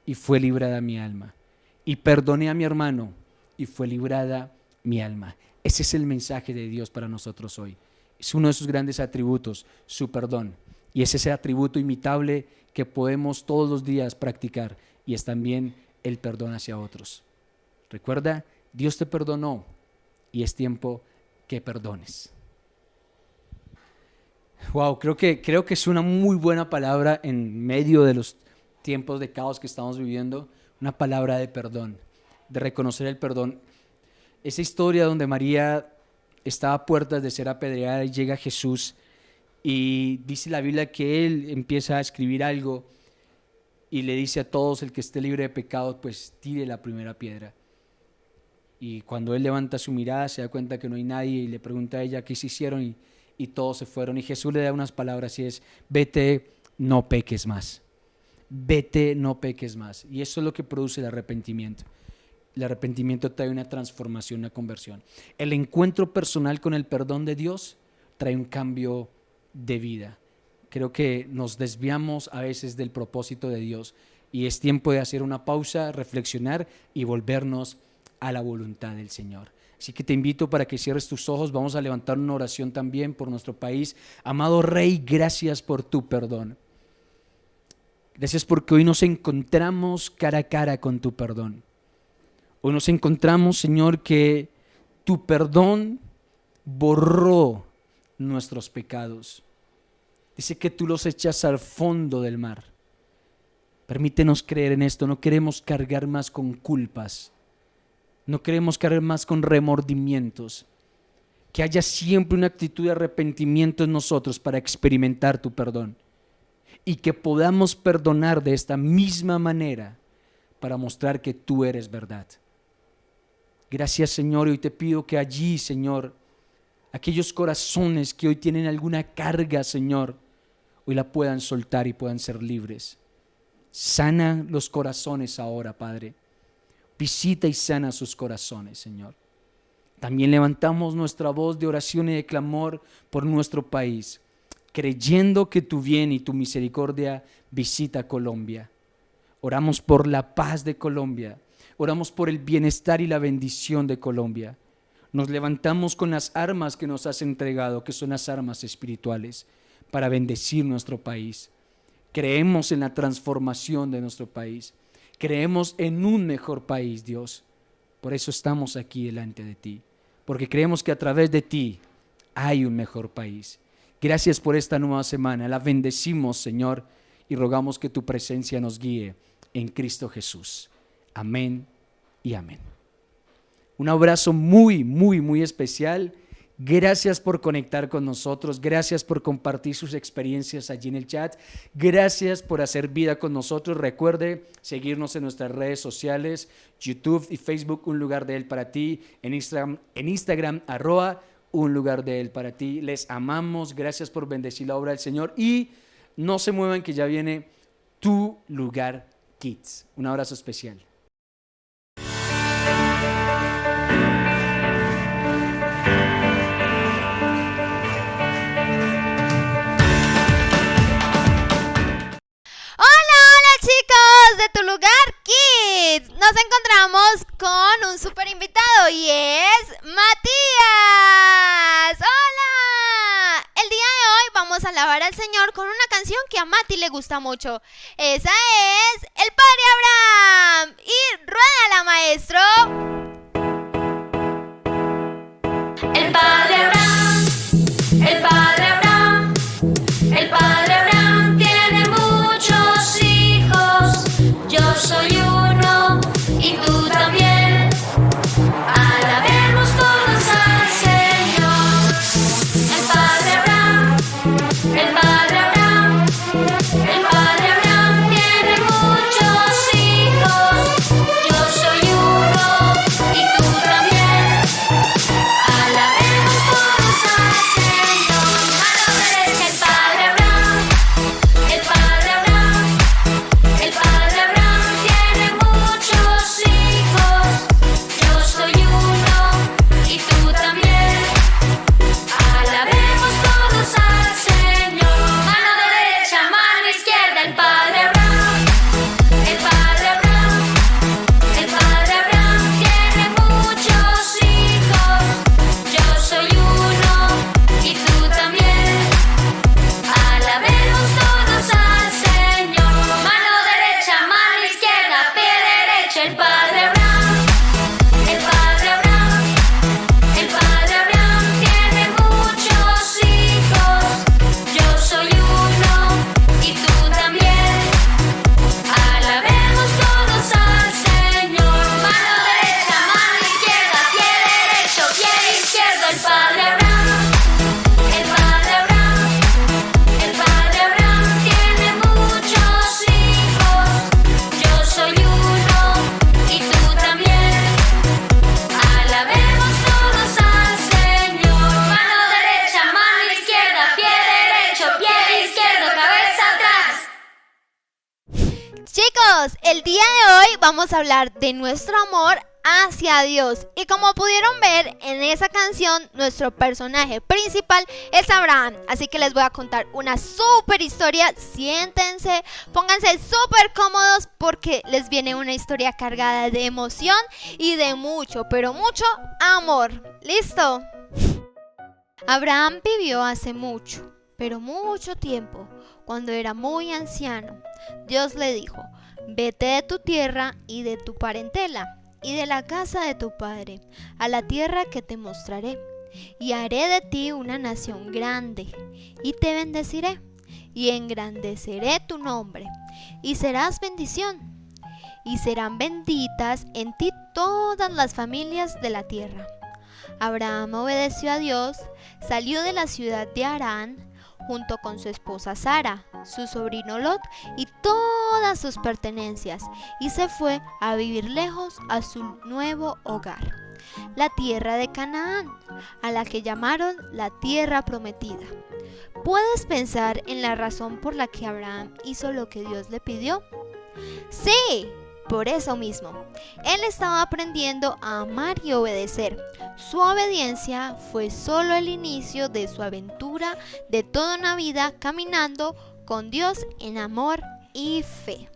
A: y fue librada mi alma. Y perdoné a mi hermano, y fue librada mi alma. Ese es el mensaje de Dios para nosotros hoy. Es uno de sus grandes atributos, su perdón. Y es ese atributo imitable que podemos todos los días practicar, y es también el perdón hacia otros. Recuerda, Dios te perdonó, y es tiempo que perdones. Wow, creo que es una muy buena palabra en medio de los tiempos de caos que estamos viviendo, una palabra de perdón, de reconocer el perdón. Esa historia donde María estaba a puertas de ser apedreada y llega Jesús y dice la Biblia que él empieza a escribir algo y le dice a todos, el que esté libre de pecado, pues tire la primera piedra. Y cuando él levanta su mirada se da cuenta que no hay nadie y le pregunta a ella qué se hicieron y todos se fueron. Y Jesús le da unas palabras y es, vete, no peques más. Vete, no peques más. Y eso es lo que produce el arrepentimiento. El arrepentimiento trae una transformación, una conversión. El encuentro personal con el perdón de Dios trae un cambio de vida. Creo que nos desviamos a veces del propósito de Dios y es tiempo de hacer una pausa, reflexionar y volvernos a la voluntad del Señor. Así que te invito para que cierres tus ojos. Vamos a levantar una oración también por nuestro país. Amado Rey, gracias por tu perdón. Gracias porque hoy nos encontramos cara a cara con tu perdón. Hoy nos encontramos, Señor, que tu perdón borró nuestros pecados. Dice que tú los echas al fondo del mar. Permítenos creer en esto. No queremos cargar más con culpas. No queremos cargar más con remordimientos. Que haya siempre una actitud de arrepentimiento en nosotros para experimentar tu perdón. Y que podamos perdonar de esta misma manera para mostrar que tú eres verdad. Gracias, Señor, y hoy te pido que allí, Señor, aquellos corazones que hoy tienen alguna carga, Señor, hoy la puedan soltar y puedan ser libres. Sana los corazones ahora, Padre. Visita y sana sus corazones, Señor. También levantamos nuestra voz de oración y de clamor por nuestro país, creyendo que tu bien y tu misericordia visita Colombia. Oramos por la paz de Colombia, oramos por el bienestar y la bendición de Colombia. Nos levantamos con las armas que nos has entregado, que son las armas espirituales, para bendecir nuestro país. Creemos en la transformación de nuestro país, creemos en un mejor país, Dios. Por eso estamos aquí delante de ti, porque creemos que a través de ti hay un mejor país. Gracias por esta nueva semana, la bendecimos, Señor, y rogamos que tu presencia nos guíe en Cristo Jesús. Amén y amén. Un abrazo muy, muy, muy especial. Gracias por conectar con nosotros, gracias por compartir sus experiencias allí en el chat, gracias por hacer vida con nosotros. Recuerde seguirnos en nuestras redes sociales, YouTube y Facebook, Un Lugar de Él para ti, en Instagram @Un Lugar de Él para ti. Les amamos, gracias por bendecir la obra del Señor y no se muevan que ya viene Tu Lugar Kids. Un abrazo especial.
B: De Tu Lugar Kids, nos encontramos con un super invitado y es Matías. ¡Hola! El día de hoy vamos a alabar al Señor con una canción que a Mati le gusta mucho. Esa es El Padre Abraham. Y ruédala, maestro.
C: El Padre Abraham, el Padre Abraham, el Padre Abraham tiene muchos hijos. Yo soy uno y tú también. Alabemos todos al Señor. El Padre Abraham, el Padre Abraham, el Padre Abraham tiene muchos hijos. Yo soy uno y tú también. Alabemos todos al Señor. Mano derecha, el Padre Abraham, el Padre Abraham, el Padre Abraham tiene muchos hijos. Yo soy uno y tú también. Alabemos todos al Señor. Mano derecha, mano izquierda, el Padre Abraham, el Padre Abraham, el Padre Abraham tiene muchos hijos. Yo soy uno y tú también. Alabemos todos al Señor. Mano derecha, mano izquierda, pie derecho, el Padre Abraham, el Padre Abraham, el Padre Abraham tiene muchos hijos. Yo soy uno y tú también. Alabemos todos al Señor. Mano derecha, mano izquierda, pie derecho, pie izquierdo, el Padre Abraham, el Padre Abraham, el Padre Abraham tiene muchos hijos. Yo soy uno y tú también. Alabemos todos al Señor. Mano derecha, mano izquierda, pie derecho, pie izquierdo, cabeza atrás.
B: Chicos, el día de hoy vamos a hablar de nuestro amor hacia Dios. Y como pudieron ver en esa canción, nuestro personaje principal es Abraham. Así que les voy a contar una super historia. Siéntense, pónganse súper cómodos porque les viene una historia cargada de emoción y de mucho, pero mucho amor. ¿Listo? Abraham vivió hace mucho, pero mucho tiempo. Cuando era muy anciano, Dios le dijo: vete de tu tierra y de tu parentela y de la casa de tu padre a la tierra que te mostraré, y haré de ti una nación grande, y te bendeciré, y engrandeceré tu nombre, y serás bendición, y serán benditas en ti todas las familias de la tierra. Abraham obedeció a Dios, salió de la ciudad de Harán junto con su esposa Sara, su sobrino Lot y todas sus pertenencias, y se fue a vivir lejos a su nuevo hogar, la tierra de Canaán, a la que llamaron la tierra prometida. ¿Puedes pensar en la razón por la que Abraham hizo lo que Dios le pidió? Sí, por eso mismo. Él estaba aprendiendo a amar y obedecer. Su obediencia fue solo el inicio de su aventura de toda una vida caminando con Dios en amor y fe.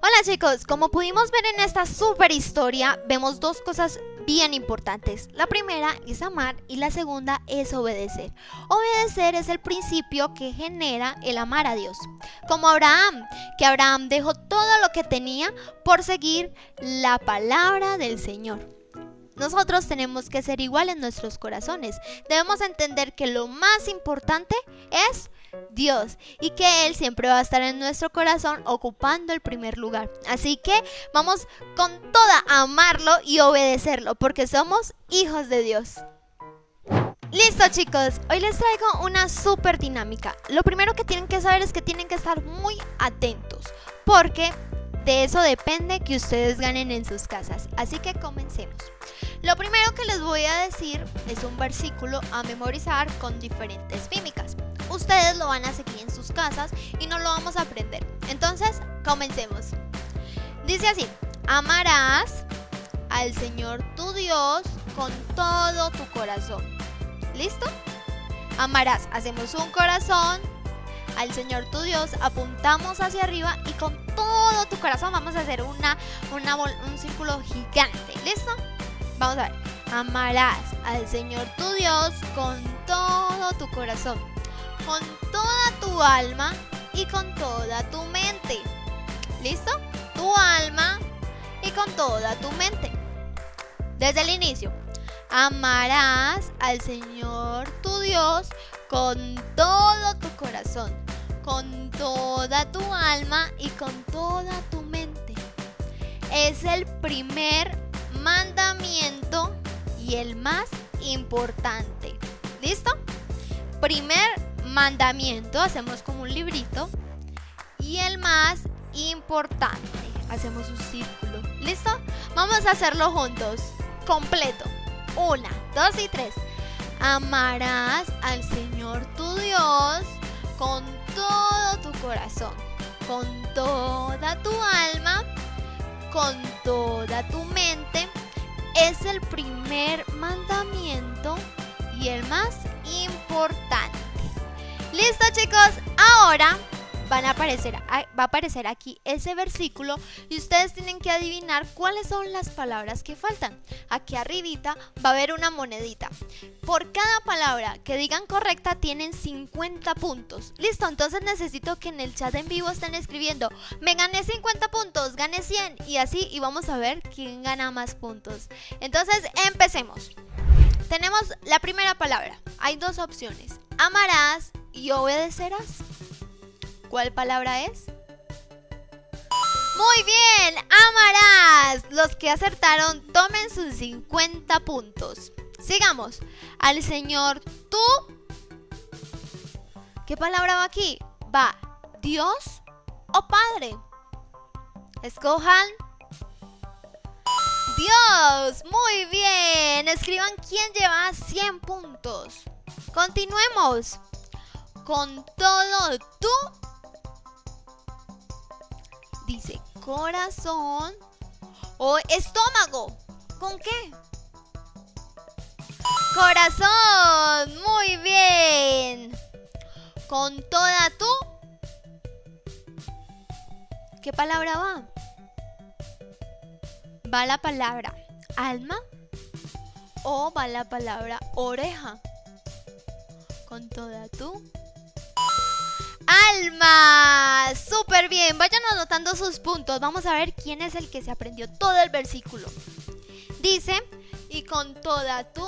B: Hola chicos, como pudimos ver en esta super historia, vemos dos cosas bien importantes. La primera es amar y la segunda es obedecer. Obedecer es el principio que genera el amar a Dios. Como Abraham, que Abraham dejó todo lo que tenía por seguir la palabra del Señor. Nosotros tenemos que ser igual en nuestros corazones. Debemos entender que lo más importante es Dios y que Él siempre va a estar en nuestro corazón ocupando el primer lugar. Así que vamos con toda a amarlo y obedecerlo porque somos hijos de Dios. Listo chicos, hoy les traigo una súper dinámica. Lo primero que tienen que saber es que tienen que estar muy atentos porque de eso depende que ustedes ganen en sus casas. Así que comencemos. Lo primero que les voy a decir es un versículo a memorizar con diferentes mímicas. Ustedes lo van a seguir en sus casas y no lo vamos a aprender. Entonces, comencemos. Dice así: amarás al Señor tu Dios con todo tu corazón. ¿Listo? Amarás. Hacemos un corazón al Señor tu Dios, apuntamos hacia arriba y con todo tu corazón vamos a hacer un círculo gigante. ¿Listo? Vamos a ver. Amarás al Señor tu Dios con todo tu corazón, con toda tu alma y con toda tu mente. ¿Listo? Tu alma y con toda tu mente. Desde el inicio. Amarás al Señor tu Dios con todo tu corazón, con toda tu alma y con toda tu mente. Es el primer mandamiento y el más importante. ¿Listo? Primer mandamiento, hacemos como un librito. Y el más importante, hacemos un círculo. ¿Listo? Vamos a hacerlo juntos, completo. 1, 2 y 3. Amarás al Señor tu Dios con todo tu corazón, con toda tu alma, con toda tu mente. Es el primer mandamiento y el más importante. ¿Listo chicos? Ahora va a aparecer aquí ese versículo y ustedes tienen que adivinar cuáles son las palabras que faltan. Aquí arribita va a haber una monedita. Por cada palabra que digan correcta tienen 50 puntos. Listo, entonces necesito que en el chat en vivo estén escribiendo: me gané 50 puntos, gané 100 y así, y vamos a ver quién gana más puntos. Entonces empecemos. Tenemos la primera palabra. Hay dos opciones: amarás y obedecerás. ¿Cuál palabra es? Muy bien, amarás. Los que acertaron tomen sus 50 puntos. Sigamos. Al Señor tú. ¿Qué palabra va aquí? ¿Va Dios o Padre? Escojan. Dios. Muy bien. Escriban quién lleva 100 puntos. Continuemos. Con todo tú. Dice corazón o estómago. ¿Con qué? Corazón. Muy bien. Con toda tú. ¿Qué palabra va? ¿Va la palabra alma o va la palabra oreja? Con toda tú. Alma. Súper bien. Vayan anotando sus puntos. Vamos a ver quién es el que se aprendió todo el versículo. Dice: y con toda tú.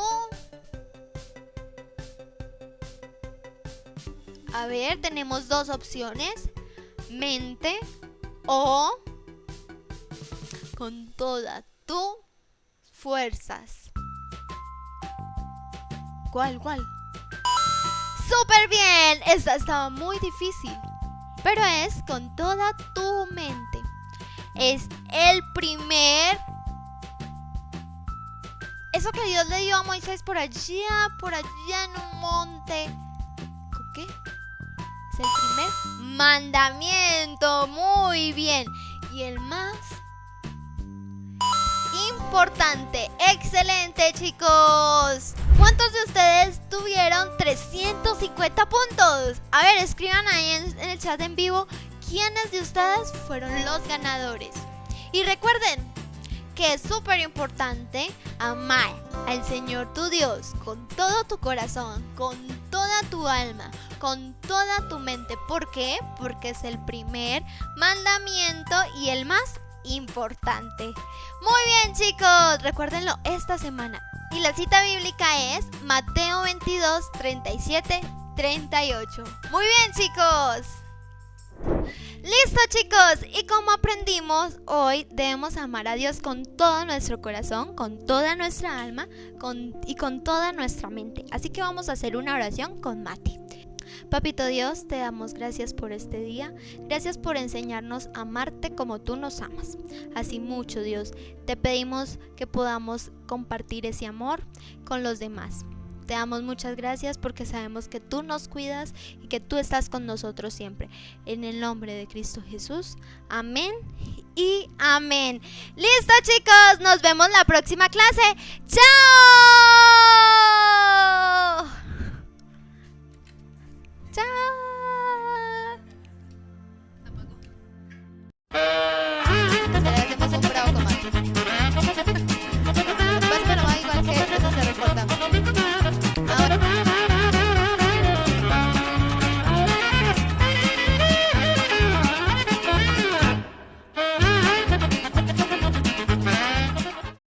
B: A ver, tenemos dos opciones: mente o con toda tu fuerzas. ¿Cuál? ¡Súper bien! Esta estaba muy difícil, pero es con toda tu mente. Es el primer... Eso que Dios le dio a Moisés por allá en un monte. ¿Qué? Es el primer mandamiento. Muy bien. Y el más importante. Excelente, chicos. ¿Cuántos de ustedes tuvieron 350 puntos? A ver, escriban ahí en el chat en vivo quiénes de ustedes fueron los ganadores. Y recuerden que es súper importante amar al Señor tu Dios con todo tu corazón, con toda tu alma, con toda tu mente. ¿Por qué? Porque es el primer mandamiento y el más importante. Muy bien, chicos, recuérdenlo esta semana. Y la cita bíblica es Mateo 22, 37, 38. Muy bien, chicos. Listo, chicos, y como aprendimos hoy, debemos amar a Dios con todo nuestro corazón, con toda nuestra alma y con toda nuestra mente. Así que vamos a hacer una oración con Mati. Papito Dios, te damos gracias por este día. Gracias por enseñarnos a amarte como tú nos amas. Así mucho, Dios, te pedimos que podamos compartir ese amor con los demás. Te damos muchas gracias porque sabemos que tú nos cuidas y que tú estás con nosotros siempre. En el nombre de Cristo Jesús. Amén y amén. Listo, chicos, nos vemos la próxima clase. ¡Chao! ¡Chao! Hacemos un bravo con Mati.